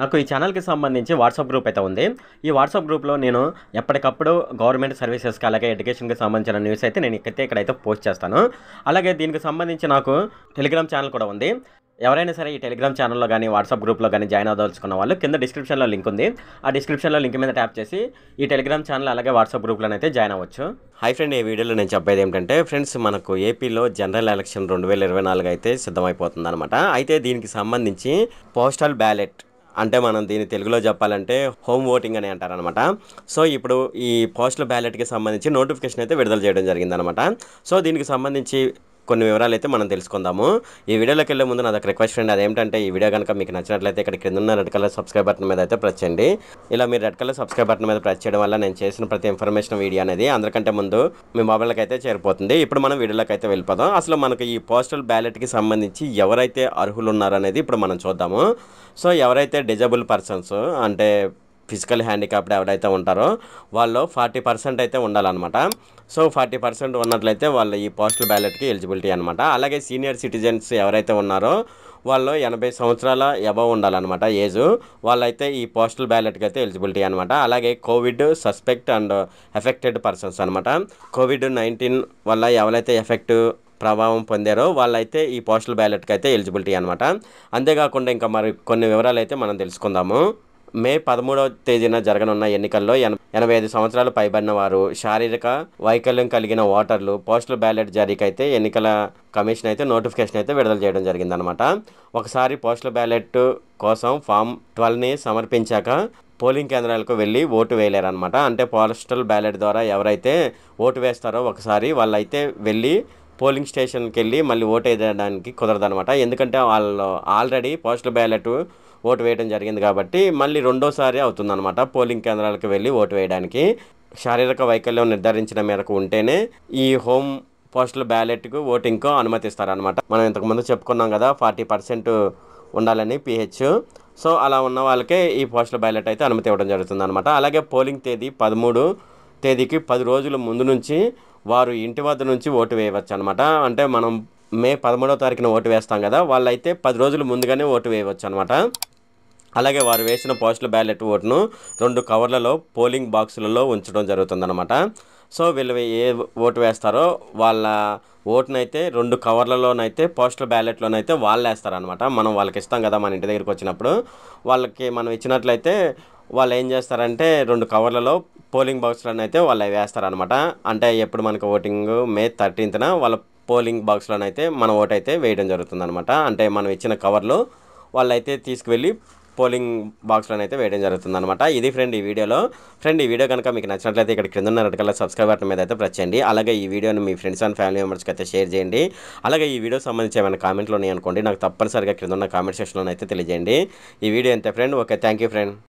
నాకు ఈ ఛానల్‌కి సంబంధించి వాట్సాప్ గ్రూప్ అయితే ఉంది. ఈ వాట్సాప్ గ్రూప్‌లో నేను ఎప్పటికప్పుడు గవర్నమెంట్ సర్వీసెస్‌కి అలాగే ఎడ్యుకేషన్‌కి సంబంధించిన న్యూస్ అయితే నేను ఇక్కడైతే పోస్ట్ చేస్తాను. అలాగే దీనికి సంబంధించి నాకు టెలిగ్రామ్ ఛానల్ కూడా ఉంది. ఎవరైనా సరే ఈ టెలిగ్రామ్ ఛానల్‌లో గాని, వాట్సాప్ గ్రూప్‌లో గాని జాయిన్ అవ్వదలుచుకున్న వాళ్ళు కింద డిస్క్రిప్షన్‌లో లింక్ ఉంది. ఆ డిస్క్రిప్షన్‌లో లింక్ మీద ట్యాప్ చేసి ఈ టెలిగ్రామ్ ఛానల్ అలాగే వాట్సాప్ గ్రూప్‌లోనైతే జాయిన్ అవ్వచ్చు. హాయ్ ఫ్రెండ్, ఈ వీడియోలో నేను చెప్పేది ఏంటంటే ఫ్రెండ్స్, మనకు ఏపీలో జనరల్ ఎలక్షన్ 2024 అయితే సిద్ధమైపోతుందనమాట. అయితే దీనికి సంబంధించి పోస్టల్ బ్యాలెట్ అంటే మనం దీన్ని తెలుగులో చెప్పాలంటే హోమ్ ఓటింగ్ అని అంటారనమాట. సో ఇప్పుడు ఈ పోస్టల్ బ్యాలెట్కి సంబంధించి నోటిఫికేషన్ అయితే విడుదల చేయడం జరిగిందనమాట. సో దీనికి సంబంధించి కొన్ని వివరాలు అయితే మనం తెలుసుకుందాము. ఈ వీడియోలోకి వెళ్ళే ముందు నాదొక రిక్వెస్ట్ ఫ్రెండ్, అదేంటంటే ఈ వీడియో కనుక మీకు నచ్చినట్లయితే ఇక్కడ కింద ఉన్న రెడ్ కలర్ సబ్స్క్రైబ్ బటన్ మీద అయితే ప్రెస్ చేయండి. ఇలా మీరు రెడ్ కలర్ సబ్స్క్రైబ్ బటన్ మీద ప్రెస్ చేయడం వల్ల నేను చేసిన ప్రతి ఇన్ఫర్మేషన్ వీడియో అనేది అందరికంటే ముందు మీ మొబైల్కి అయితే చేరిపోతుంది. ఇప్పుడు మనం వీడియోలోకి అయితే వెళ్ళిపోదాం. అసలు మనకు ఈ పోస్టల్ బ్యాలెట్కి సంబంధించి ఎవరైతే అర్హులు ఉన్నారనేది ఇప్పుడు మనం చూద్దాము. సో ఎవరైతే డిజబుల్ పర్సన్స్ అంటే ఫిజికల్ హ్యాండిక్యాప్డ్ ఎవరైతే ఉంటారో వాళ్ళు 40% అయితే ఉండాలన్నమాట. సో 40% ఉన్నట్లయితే వాళ్ళు ఈ పోస్టల్ బ్యాలెట్కి ఎలిజిబిలిటీ అనమాట. అలాగే సీనియర్ సిటిజన్స్ ఎవరైతే ఉన్నారో వాళ్ళు 80 సంవత్సరాల అబవ్ ఉండాలన్నమాట ఏజ్. వాళ్ళైతే ఈ పోస్టల్ బ్యాలెట్కి అయితే ఎలిజిబిలిటీ అనమాట. అలాగే Covid suspect and affected persons అనమాట. COVID-19 వల్ల ఎవరైతే ప్రభావం పొందారో వాళ్ళైతే ఈ పోస్టల్ బ్యాలెట్కి అయితే ఎలిజిబిలిటీ అనమాట. అంతేకాకుండా ఇంకా మరి కొన్ని వివరాలు అయితే మనం తెలుసుకుందాము. మే 13వ తేదీన జరగనున్న ఎన్నికల్లో 85 సంవత్సరాలు పైబడిన వారు, శారీరక వైకల్యం కలిగిన ఓటర్లు పోస్టల్ బ్యాలెట్ జారీకి అయితే ఎన్నికల కమిషన్ అయితే నోటిఫికేషన్ అయితే విడుదల చేయడం జరిగిందనమాట. ఒకసారి పోస్టల్ బ్యాలెట్ కోసం ఫామ్ 12ని సమర్పించాక పోలింగ్ కేంద్రాలకు వెళ్ళి ఓటు వేయలేరనమాట. అంటే పోస్టల్ బ్యాలెట్ ద్వారా ఎవరైతే ఓటు వేస్తారో ఒకసారి వాళ్ళైతే వెళ్ళి పోలింగ్ స్టేషన్కి వెళ్ళి మళ్ళీ ఓటు వేయడానికి కుదరదనమాట. ఎందుకంటే వాళ్ళు ఆల్రెడీ పోస్టల్ బ్యాలెట్ ఓటు వేయడం జరిగింది కాబట్టి మళ్ళీ రెండోసారి అవుతుందన్నమాట పోలింగ్ కేంద్రాలకు వెళ్ళి ఓటు వేయడానికి. శారీరక వైకల్యం నిర్ధారించిన మేరకు ఉంటేనే ఈ హోమ్ పోస్టల్ బ్యాలెట్కు ఓటింగ్కు అనుమతిస్తారనమాట. మనం ఇంతకుముందు చెప్పుకున్నాం కదా 40% ఉండాలని PH. సో అలా ఉన్న వాళ్ళకే ఈ పోస్టల్ బ్యాలెట్ అయితే అనుమతి ఇవ్వడం జరుగుతుందన్నమాట. అలాగే పోలింగ్ తేదీ 13 తేదీకి 10 రోజుల ముందు నుంచి వారు ఇంటి వద్ద నుంచి ఓటు వేయవచ్చు అనమాట. అంటే మనం మే 13వ తారీఖున ఓటు వేస్తాం కదా, వాళ్ళైతే 10 రోజుల ముందుగానే ఓటు వేయవచ్చు అనమాట. అలాగే వారు వేసిన పోస్టల్ బ్యాలెట్ ఓటును 2 కవర్లలో పోలింగ్ బాక్సులలో ఉంచడం జరుగుతుందన్నమాట. సో వీళ్ళు ఏ ఓటు వేస్తారో వాళ్ళ ఓటునైతే 2 కవర్లలోనైతే పోస్టల్ బ్యాలెట్లోనైతే వాళ్ళు వేస్తారనమాట. మనం వాళ్ళకి ఇస్తాం కదా మన ఇంటి దగ్గరికి వచ్చినప్పుడు, వాళ్ళకి మనం ఇచ్చినట్లయితే వాళ్ళు ఏం చేస్తారంటే 2 కవర్లలో పోలింగ్ బాక్స్లోనైతే వాళ్ళు వేస్తారనమాట. అంటే ఎప్పుడు మనకు ఓటింగ్ మే 13న వాళ్ళ పోలింగ్ బాక్స్లోనైతే మన ఓటు అయితే వేయడం జరుగుతుందనమాట. అంటే మనం ఇచ్చిన కవర్లో వాళ్ళైతే తీసుకువెళ్ళి పోలింగ్ బాక్స్లోనైతే వేయడం జరుగుతుందనమాట. ఇది ఫ్రెండ్ ఈ వీడియోలో. ఫ్రెండ్, ఈ వీడియో కనుక మీకు నచ్చినట్లయితే ఇక్కడ కింద ఉన్న రెడ్ కలర్ సబ్స్క్రైబ్ బటన్ మీద అయితే ప్రెస్ చేయండి. అలాగే ఈ వీడియోని మీ ఫ్రెండ్స్ అండ్ ఫ్యామిలీ మెంబర్స్కి అయితే షేర్ చేయండి. అలాగే ఈ వీడియో సంబంధించి ఏమైనా కామెంట్లు ఉన్నాయి అనుకోండి, నాకు తప్పనిసరిగా కింద ఉన్న కామెంట్ సెక్షన్లో అయితే తెలియజేయండి. ఈ వీడియో అంతే friend. Okay, thank you friend.